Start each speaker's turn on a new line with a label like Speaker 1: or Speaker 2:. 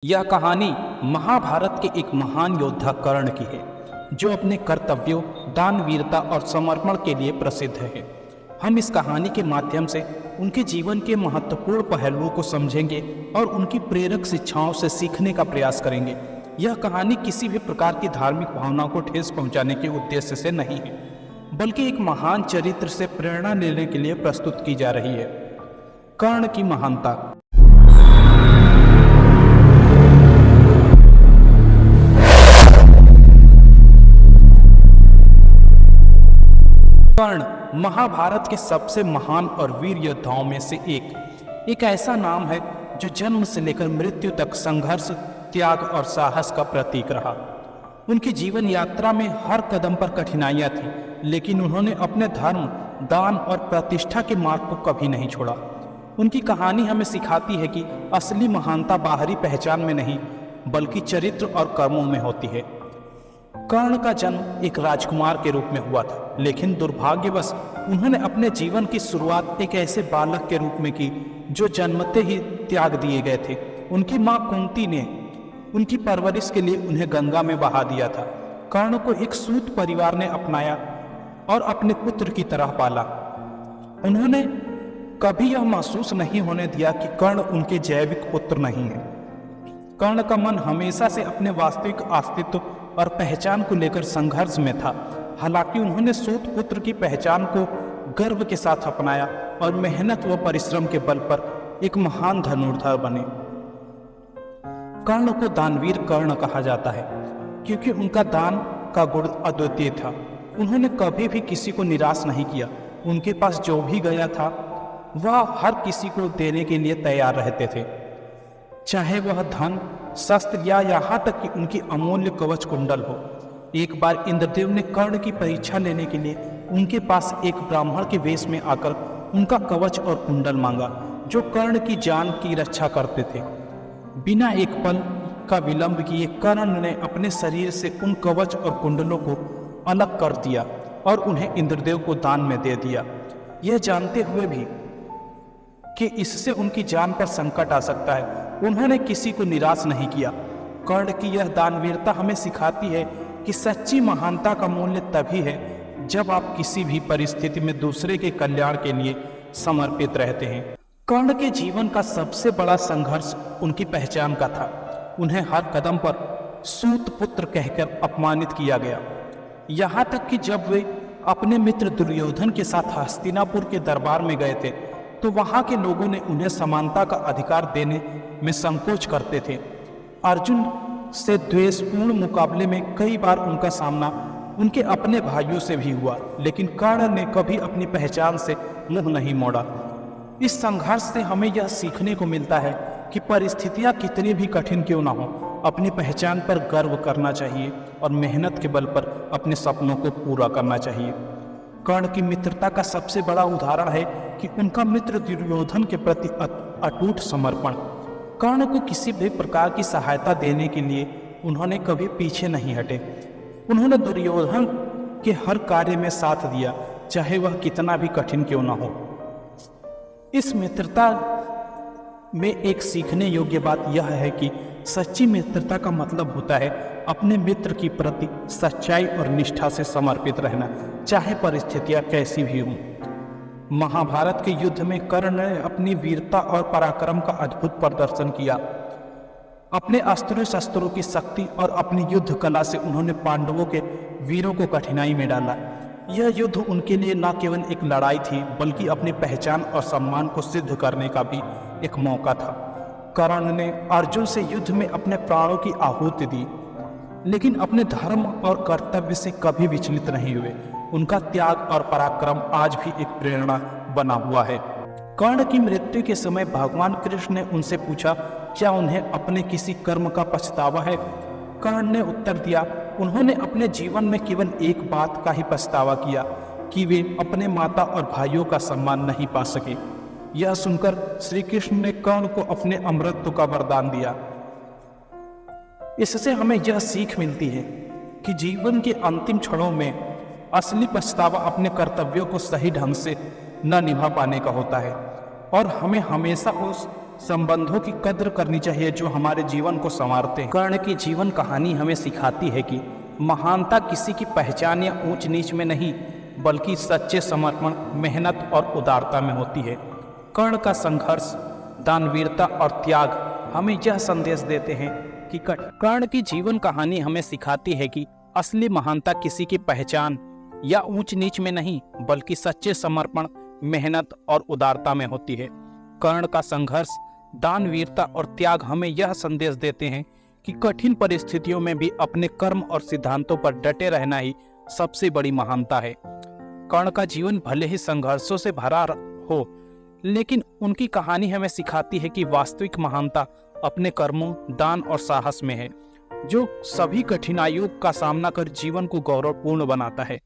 Speaker 1: यह कहानी महाभारत के एक महान योद्धा कर्ण की है, जो अपने कर्तव्यों, दानवीरता और समर्पण के लिए प्रसिद्ध है। हम इस कहानी के माध्यम से उनके जीवन के महत्वपूर्ण पहलुओं को समझेंगे और उनकी प्रेरक शिक्षाओं से सीखने का प्रयास करेंगे। यह कहानी किसी भी प्रकार की धार्मिक भावनाओं को ठेस पहुंचाने के उद्देश्य से नहीं है, बल्कि एक महान चरित्र से प्रेरणा लेने के लिए प्रस्तुत की जा रही है। कर्ण की महानता। कर्ण महाभारत के सबसे महान और वीर योद्धाओं में से एक ऐसा नाम है जो जन्म से लेकर मृत्यु तक संघर्ष, त्याग और साहस का प्रतीक रहा। उनकी जीवन यात्रा में हर कदम पर कठिनाइयां थीं, लेकिन उन्होंने अपने धर्म, दान और प्रतिष्ठा के मार्ग को कभी नहीं छोड़ा। उनकी कहानी हमें सिखाती है कि असली महानता बाहरी पहचान में नहीं, बल्कि चरित्र और कर्मों में होती है। कर्ण का जन्म एक राजकुमार के रूप में हुआ था, लेकिन दुर्भाग्यवश उन्होंने अपने जीवन की शुरुआत एक ऐसे बालक के रूप में की जो जन्मते ही त्याग दिए गए थे। उनकी मां कुंती ने उनकी परवरिश के लिए उन्हें गंगा में बहा दिया था। कर्ण को एक सूत परिवार ने अपनाया और अपने पुत्र की तरह पाला। उन्होंने कभी यह महसूस नहीं होने दिया कि कर्ण उनके जैविक पुत्र नहीं है। कर्ण का मन हमेशा से अपने वास्तविक अस्तित्व और पहचान को लेकर संघर्ष में था। हालांकि उन्होंने सूत पुत्र की पहचान को गर्व के साथ अपनाया और मेहनत व परिश्रम के बल पर एक महान धनुर्धर बने। कर्ण को दानवीर कर्ण कहा जाता है, क्योंकि उनका दान का गुण अद्वितीय था। उन्होंने कभी भी किसी को निराश नहीं किया। उनके पास जो भी गया था वह हर किसी को देने के लिए तैयार रहते थे, चाहे वह धन, शस्त्र या यहाँ तक कि उनकी अमूल्य कवच कुंडल हो। एक बार इंद्रदेव ने कर्ण की परीक्षा लेने के लिए उनके पास एक ब्राह्मण के वेश में आकर उनका कवच और कुंडल मांगा, जो कर्ण की जान की रक्षा करते थे। बिना एक पल का विलंब किए कर्ण ने अपने शरीर से उन कवच और कुंडलों को अलग कर दिया और उन्हें इंद्रदेव को दान में दे दिया, यह जानते हुए भी कि इससे उनकी जान पर संकट आ सकता है। उन्होंने किसी को निराश नहीं किया। कर्ण की यह दानवीरता हमें सिखाती है कि सच्ची महानता का मूल्य तभी है जब आप किसी भी परिस्थिति में दूसरे के कल्याण के लिए समर्पित रहते हैं। कर्ण के जीवन का सबसे बड़ा संघर्ष उनकी पहचान का था। उन्हें हर कदम पर सूत पुत्र कहकर अपमानित किया गया, यहाँ तक कि जब वे अपने मित्र दुर्योधन के साथ हस्तिनापुर के दरबार में गए थे तो वहां के लोगों ने उन्हें समानता का अधिकार देने में संकोच करते थे। अर्जुन से द्वेषपूर्ण मुकाबले में कई बार उनका सामना उनके अपने भाइयों से भी हुआ, लेकिन कर्ण ने कभी अपनी पहचान से मुंह नहीं मोड़ा। इस संघर्ष से हमें यह सीखने को मिलता है कि परिस्थितियां कितनी भी कठिन क्यों ना हो, अपनी पहचान पर गर्व करना चाहिए और मेहनत के बल पर अपने सपनों को पूरा करना चाहिए। कर्ण की मित्रता का सबसे बड़ा उदाहरण है कि उनका मित्र दुर्योधन के प्रति अटूट समर्पण। कर्ण को किसी भी प्रकार की सहायता देने के लिए उन्होंने कभी पीछे नहीं हटे। उन्होंने दुर्योधन के हर कार्य में साथ दिया, चाहे वह कितना भी कठिन क्यों ना हो। इस मित्रता में एक सीखने योग्य बात यह है कि सच्ची मित्रता का मतलब होता है अपने मित्र की प्रति सच्चाई और निष्ठा से समर्पित रहना, चाहे परिस्थितियां कैसी भी हों। महाभारत के युद्ध में कर्ण ने अपनी वीरता और पराक्रम का अद्भुत प्रदर्शन किया। अपने अस्त्रों शस्त्रों की शक्ति और अपनी युद्ध कला से उन्होंने पांडवों के वीरों को कठिनाई में डाला। यह युद्ध उनके लिए न केवल एक लड़ाई थी, बल्कि अपनी पहचान और सम्मान को सिद्ध करने का भी एक मौका था। कर्ण ने अर्जुन से युद्ध में अपने प्राणों की आहुति दी, लेकिन अपने धर्म और कर्तव्य से कभी विचलित नहीं हुए। उनका त्याग और पराक्रम आज भी एक प्रेरणा बना हुआ है। कर्ण की मृत्यु के समय भगवान कृष्ण ने उनसे पूछा, क्या उन्हें अपने किसी कर्म का पछतावा है? कर्ण ने उत्तर दिया, उन्होंने अपने जीवन में केवल एक बात का ही पछतावा किया कि वे अपने माता और भाइयों का सम्मान नहीं पा सके। यह सुनकर श्री कृष्ण ने कर्ण को अपने अमृतत्व का वरदान दिया। इससे हमें यह सीख मिलती है कि जीवन के अंतिम क्षणों में असली पछतावा अपने कर्तव्यों को सही ढंग से न निभा पाने का होता है, और हमें हमेशा उस संबंधों की कद्र करनी चाहिए जो हमारे जीवन को संवारते हैं। कर्ण की जीवन कहानी हमें सिखाती है कि महानता किसी की पहचान या ऊंच नीच में नहीं, बल्कि सच्चे समर्पण, मेहनत और उदारता में होती है। कर्ण का संघर्ष, दानवीरता और त्याग हमें यह संदेश देते हैं कि कर्ण की जीवन कहानी हमें सिखाती है कि असली महानता किसी की पहचान या ऊंच नीच में नहीं, बल्कि सच्चे समर्पण, मेहनत और उदारता में होती है। कर्ण का संघर्ष, दानवीरता और त्याग हमें यह संदेश देते हैं कि कठिन परिस्थितियों में भी अपने कर्म और सिद्धांतों पर डटे रहना ही सबसे बड़ी महानता है। कर्ण का जीवन भले ही संघर्षों से भरा हो, लेकिन उनकी कहानी हमें सिखाती है कि वास्तविक महानता अपने कर्मों, दान और साहस में है, जो सभी कठिनाइयों का सामना कर जीवन को गौरवपूर्ण बनाता है।